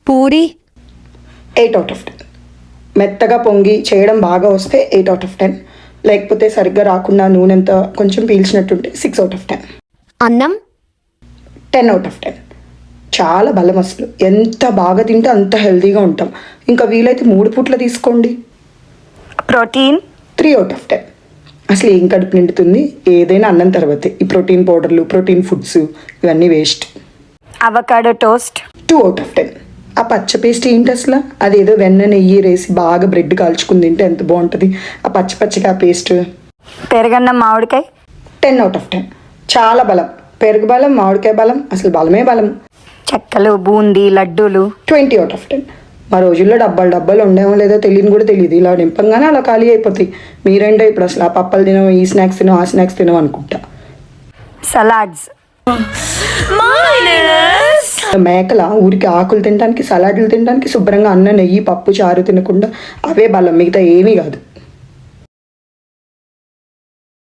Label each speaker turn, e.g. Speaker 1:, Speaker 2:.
Speaker 1: పూరి
Speaker 2: 8/10. మెత్తగా పొంగి చేయడం బాగా వస్తే 8/10. లేకపోతే సరిగ్గా రాకుండా నూనెంతా కొంచెం పీల్చినట్టుంటే 6/10.
Speaker 1: అన్నం
Speaker 2: 10/10. చాలా బలం అసలు. ఎంత బాగా తింటే అంత హెల్తీగా ఉంటాం. ఇంకా వీలైతే 3 పూట్ల తీసుకోండి.
Speaker 3: ప్రోటీన్
Speaker 2: 3/10. అసలు ఏం కడుపు నిండుతుంది? ఏదైనా అన్నం తర్వాతే. ఈ ప్రోటీన్ పౌడర్లు, ప్రోటీన్ ఫుడ్స్ ఇవన్నీ వేస్ట్.
Speaker 3: Avocado toast
Speaker 2: 2/10. ఆ పచ్చ పేస్ట్ ఏంటి అసలు? అదేదో వెన్న నెయ్యి వేసి బాగా బ్రెడ్ కాల్చుకుని తింటే ఎంత బాగుంటుంది. ఆ పచ్చిగా పేస్ట్.
Speaker 3: పెరుగన్నం మామిడికాయ
Speaker 2: 10/10. చాలా బలం. పెరుగు బలం, మామిడికాయ బలం, అసలు బలమే బలం.
Speaker 3: చెక్కలు బూందీ లడ్డూలు
Speaker 2: 20/10. మా రోజుల్లో డబ్బాలు ఉండేమో లేదో తెలియని కూడా తెలియదు. ఇలా నింపంగానే అలా ఖాళీ అయిపోతాయి. మీరేంటో ఇప్పుడు అసలు ఆ పప్పలు తినవు, ఈ స్నాక్స్ తినవు, ఆ స్నాక్స్ తినవు అనుకుంటా.
Speaker 3: సలాడ్స్
Speaker 2: మేకల ఊరికి ఆకులు తినడానికి, సలాడ్లు తినడానికి, శుభ్రంగా అన్నం నెయ్యి పప్పు చారు తినకుండా అవే బలం, మిగతా ఏమీ కాదు.